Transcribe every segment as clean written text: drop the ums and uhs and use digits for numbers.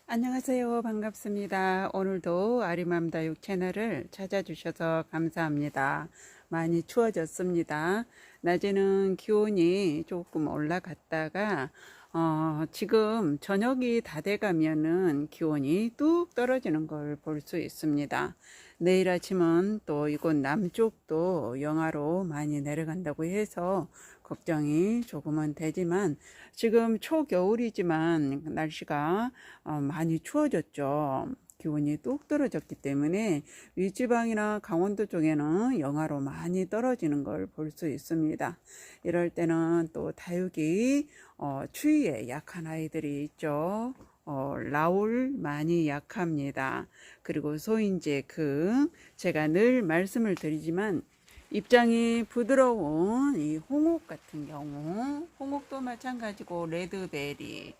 안녕하세요. 반갑습니다. 오늘도 아리맘다육 채널을 찾아주셔서 감사합니다. 많이 추워졌습니다. 낮에는 기온이 조금 올라갔다가 지금 저녁이 다 돼가면은 기온이 뚝 떨어지는 걸 볼 수 있습니다. 내일 아침은 또 이곳 남쪽도 영하로 많이 내려간다고 해서 걱정이 조금은 되지만 지금 초겨울이지만 날씨가 많이 추워졌죠. 기온이 뚝 떨어졌기 때문에 윗지방이나 강원도 쪽에는 영하로 많이 떨어지는 걸 볼 수 있습니다. 이럴 때는 또 다육이 추위에 약한 아이들이 있죠. 라울 많이 약합니다. 그리고 소인제크, 제가 늘 말씀을 드리지만 입장이 부드러운 이 홍옥 같은 경우, 홍옥도 마찬가지고 레드베리,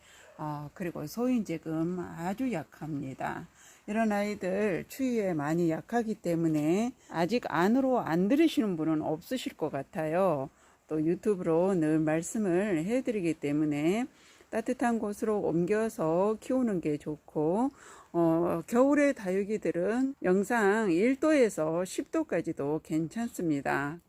그리고 소인제금 아주 약합니다. 이런 아이들 추위에 많이 약하기 때문에 아직 안으로 안 들으시는 분은 없으실 것 같아요. 또 유튜브로 늘 말씀을 해드리기 때문에 따뜻한 곳으로 옮겨서 키우는 게 좋고, 겨울에 다육이들은 영상 1도에서 10도까지도 괜찮습니다.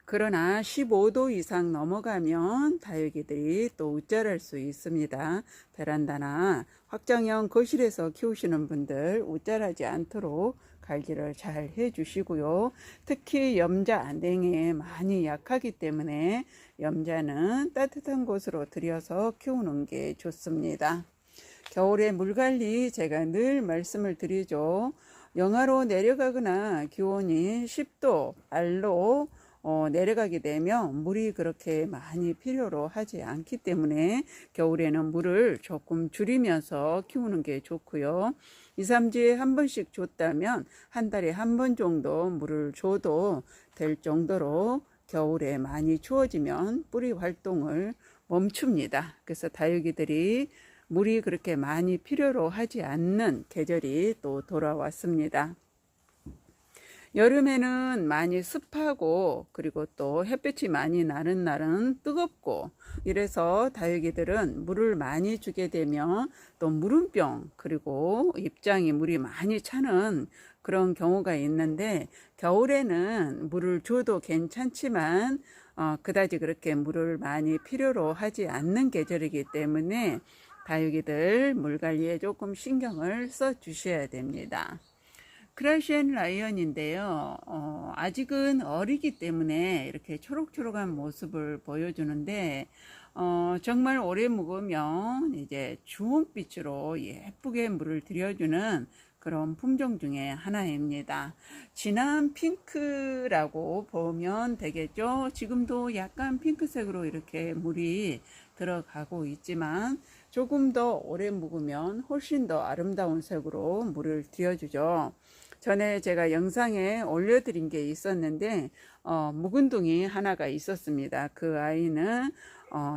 그러나 15도 이상 넘어가면 다육이들이 또 웃자랄 수 있습니다. 베란다나 확장형 거실에서 키우시는 분들 웃자라지 않도록 관리를 잘 해주시고요. 특히 염자, 냉해 많이 약하기 때문에 염자는 따뜻한 곳으로 들여서 키우는 게 좋습니다. 겨울에 물관리 제가 늘 말씀을 드리죠. 영하로 내려가거나 기온이 10도 알로 내려가게 되면 물이 그렇게 많이 필요로 하지 않기 때문에 겨울에는 물을 조금 줄이면서 키우는 게 좋고요. 2, 3주에 한 번씩 줬다면 한 달에 한 번 정도 물을 줘도 될 정도로 겨울에 많이 추워지면 뿌리 활동을 멈춥니다. 그래서 다육이들이 물이 그렇게 많이 필요로 하지 않는 계절이 또 돌아왔습니다. 여름에는 많이 습하고 그리고 또 햇볕이 많이 나는 날은 뜨겁고 이래서 다육이들은 물을 많이 주게 되면 또 물음병 그리고 입장이 물이 많이 차는 그런 경우가 있는데 겨울에는 물을 줘도 괜찮지만 그다지 그렇게 물을 많이 필요로 하지 않는 계절이기 때문에 다육이들 물 관리에 조금 신경을 써 주셔야 됩니다. 크라시엔 라이언인데요. 아직은 어리기 때문에 이렇게 초록초록한 모습을 보여주는데, 정말 오래 묵으면 이제 주홍빛으로 예쁘게 물을 들여주는 그런 품종 중에 하나입니다. 진한 핑크라고 보면 되겠죠. 지금도 약간 핑크색으로 이렇게 물이 들어가고 있지만 조금 더 오래 묵으면 훨씬 더 아름다운 색으로 물을 들여주죠. 전에 제가 영상에 올려드린 게 있었는데 묵은둥이 하나가 있었습니다. 그 아이는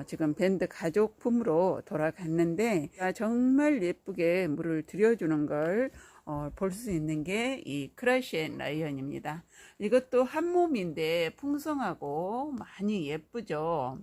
지금 밴드 가족품으로 돌아갔는데 정말 예쁘게 물을 들여주는 걸 볼 수 있는 게 이 크라시엔 라이언입니다. 이것도 한 몸인데 풍성하고 많이 예쁘죠.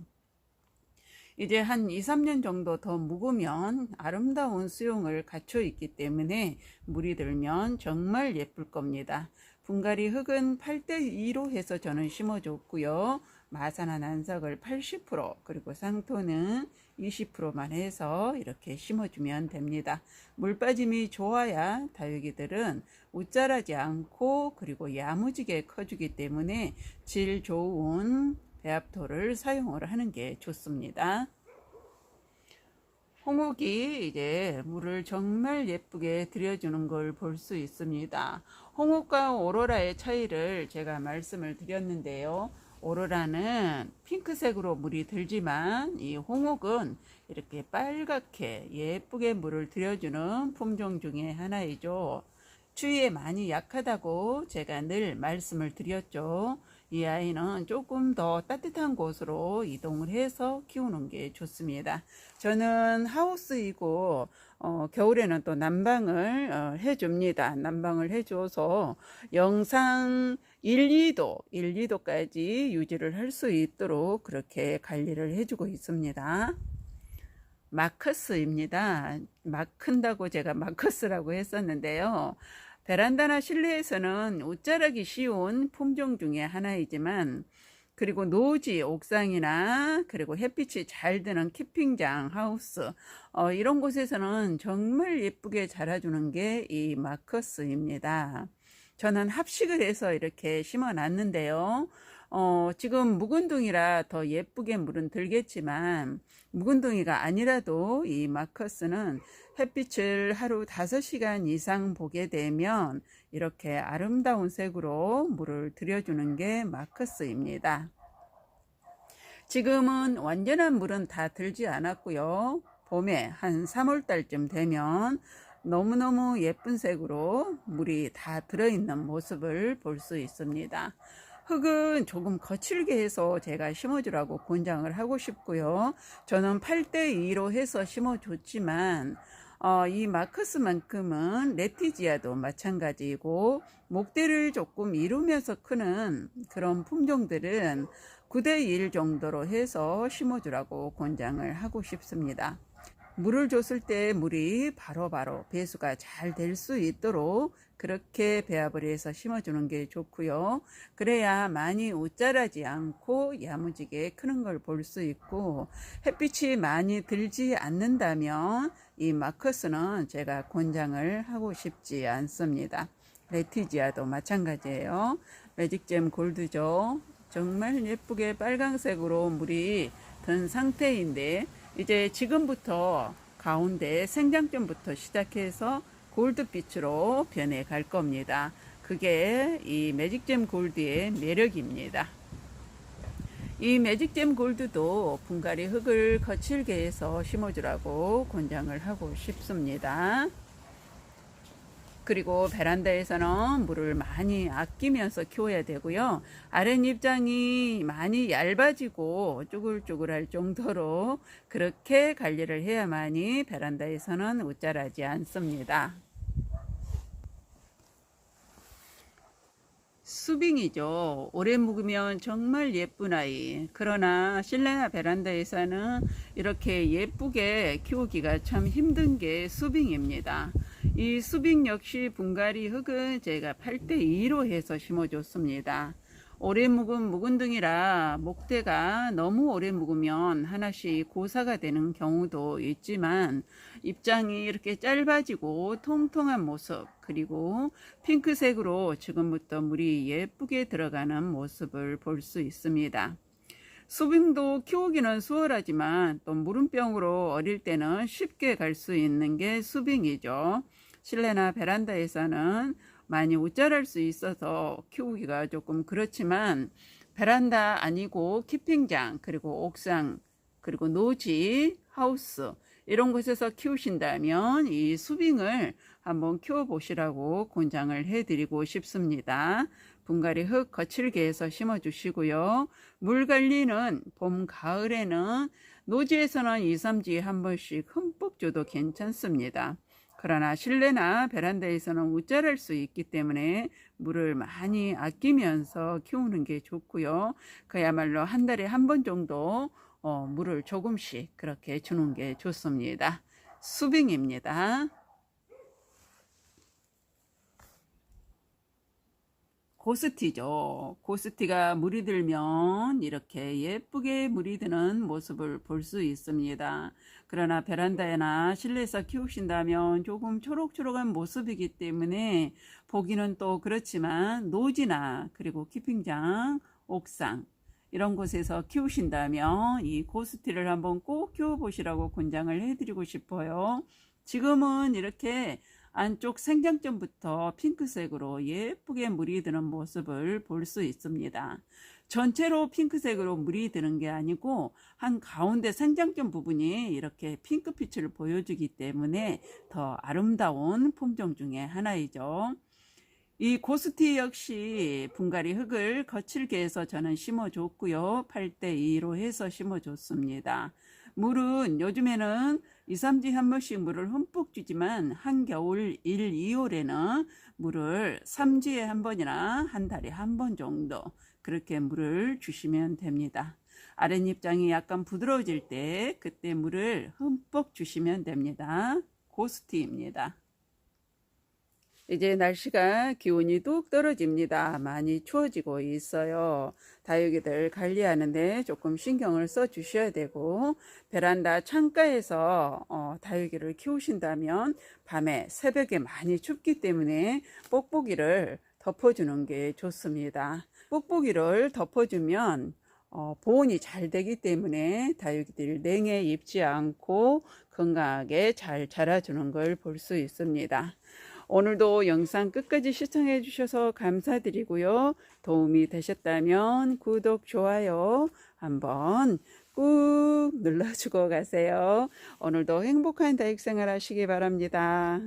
이제 한 2, 3년 정도 더 묵으면 아름다운 수용을 갖춰 있기 때문에 물이 들면 정말 예쁠 겁니다. 분갈이 흙은 8대2로 해서 저는 심어줬고요. 마사나 난석을 80% 그리고 상토는 20%만 해서 이렇게 심어주면 됩니다. 물 빠짐이 좋아야 다육이들은 웃자라지 않고 그리고 야무지게 커주기 때문에 질 좋은 배합토를 사용을 하는 게 좋습니다. 홍옥이 이제 물을 정말 예쁘게 들여주는 걸 볼 수 있습니다. 홍옥과 오로라의 차이를 제가 말씀을 드렸는데요. 오로라는 핑크색으로 물이 들지만 이 홍옥은 이렇게 빨갛게 예쁘게 물을 들여주는 품종 중에 하나이죠. 추위에 많이 약하다고 제가 늘 말씀을 드렸죠. 이 아이는 조금 더 따뜻한 곳으로 이동을 해서 키우는 게 좋습니다. 저는 하우스이고 겨울에는 또 난방을 해줍니다. 난방을 해줘서 영상 1~2도까지 유지를 할 수 있도록 그렇게 관리를 해주고 있습니다. 마커스입니다. 막 큰다고 제가 마커스라고 했었는데요. 베란다나 실내에서는 옷자라기 쉬운 품종 중에 하나이지만, 그리고 노지, 옥상이나 그리고 햇빛이 잘 드는 캠핑장, 하우스, 이런 곳에서는 정말 예쁘게 자라주는 게 이 마커스입니다. 저는 합식을 해서 이렇게 심어 놨는데요. 지금 묵은둥이라 더 예쁘게 물은 들겠지만, 묵은둥이가 아니라도 이 마커스는 햇빛을 하루 5시간 이상 보게 되면 이렇게 아름다운 색으로 물을 들여주는 게 마커스입니다. 지금은 완전한 물은 다 들지 않았고요. 봄에 한 3월달쯤 되면 너무너무 예쁜 색으로 물이 다 들어있는 모습을 볼 수 있습니다. 흙은 조금 거칠게 해서 제가 심어주라고 권장을 하고 싶고요. 저는 8대2로 해서 심어줬지만 이 마커스만큼은 레티지아도 마찬가지이고, 목대를 조금 이루면서 크는 그런 품종들은 9대1 정도로 해서 심어주라고 권장을 하고 싶습니다. 물을 줬을 때 물이 바로바로 배수가 잘 될 수 있도록 그렇게 배합을 해서 심어주는 게 좋고요. 그래야 많이 웃자라지 않고 야무지게 크는 걸 볼 수 있고, 햇빛이 많이 들지 않는다면 이 마커스는 제가 권장을 하고 싶지 않습니다. 레티지아도 마찬가지예요. 매직잼 골드죠. 정말 예쁘게 빨강색으로 물이 든 상태인데, 이제 지금부터 가운데 생장점부터 시작해서 골드빛으로 변해 갈 겁니다. 그게 이 매직잼 골드의 매력입니다. 이 매직잼 골드도 분갈이 흙을 거칠게 해서 심어주라고 권장을 하고 싶습니다. 그리고 베란다에서는 물을 많이 아끼면서 키워야 되고요. 아랫잎장이 많이 얇아지고 쭈글쭈글할 정도로 그렇게 관리를 해야만이 베란다에서는 웃자라지 않습니다. 수빙이죠. 오래 묵으면 정말 예쁜 아이. 그러나 실내나 베란다에서는 이렇게 예쁘게 키우기가 참 힘든 게 수빙입니다. 이 수빙 역시 분갈이 흙은 제가 8대2로 해서 심어줬습니다. 오래 묵은 묵은둥이라 목대가 너무 오래 묵으면 하나씩 고사가 되는 경우도 있지만, 입장이 이렇게 짧아지고 통통한 모습, 그리고 핑크색으로 지금부터 물이 예쁘게 들어가는 모습을 볼 수 있습니다. 수빙도 키우기는 수월하지만 또 물음병으로 어릴 때는 쉽게 갈 수 있는 게 수빙이죠. 실내나 베란다에서는 많이 웃자랄 수 있어서 키우기가 조금 그렇지만, 베란다 아니고 캠핑장, 그리고 옥상, 그리고 노지, 하우스 이런 곳에서 키우신다면 이 수빙을 한번 키워 보시라고 권장을 해드리고 싶습니다. 분갈이 흙 거칠게 해서 심어 주시고요. 물 관리는 봄, 가을에는 노지에서는 2, 3주에 한 번씩 흠뻑 줘도 괜찮습니다. 그러나 실내나 베란다에서는 웃자랄 수 있기 때문에 물을 많이 아끼면서 키우는 게 좋고요. 그야말로 한 달에 한 번 정도 물을 조금씩 그렇게 주는 게 좋습니다. 수빙입니다. 고스티죠. 고스티가 물이 들면 이렇게 예쁘게 물이 드는 모습을 볼 수 있습니다. 그러나 베란다나 실내에서 키우신다면 조금 초록초록한 모습이기 때문에 보기는 또 그렇지만, 노지나 그리고 캠핑장, 옥상 이런 곳에서 키우신다면 이 고스티를 한번 꼭 키워보시라고 권장을 해드리고 싶어요. 지금은 이렇게 안쪽 생장점부터 핑크색으로 예쁘게 물이 드는 모습을 볼 수 있습니다. 전체로 핑크색으로 물이 드는 게 아니고 한 가운데 생장점 부분이 이렇게 핑크빛을 보여주기 때문에 더 아름다운 품종 중에 하나이죠. 이 고스티 역시 분갈이 흙을 거칠게 해서 저는 심어줬고요. 8대2로 해서 심어줬습니다. 물은 요즘에는 2, 3주에 한 번씩 물을 흠뻑 주지만, 한겨울 1, 2월에는 물을 3주에 한 번이나 한 달에 한 번 정도 그렇게 물을 주시면 됩니다. 아랫입장이 약간 부드러워질 때 그때 물을 흠뻑 주시면 됩니다. 고스트입니다. 이제 날씨가 기온이 뚝 떨어집니다. 많이 추워지고 있어요. 다육이들 관리하는데 조금 신경을 써 주셔야 되고, 베란다 창가에서 다육이를 키우신다면 밤에 새벽에 많이 춥기 때문에 뽁뽁이를 덮어주는 게 좋습니다. 뽁뽁이를 덮어주면 보온이 잘 되기 때문에 다육이들이 냉해 입지 않고 건강하게 잘 자라주는 걸 볼 수 있습니다. 오늘도 영상 끝까지 시청해 주셔서 감사드리고요. 도움이 되셨다면 구독, 좋아요 한번 꾹 눌러주고 가세요. 오늘도 행복한 다육생활 하시기 바랍니다.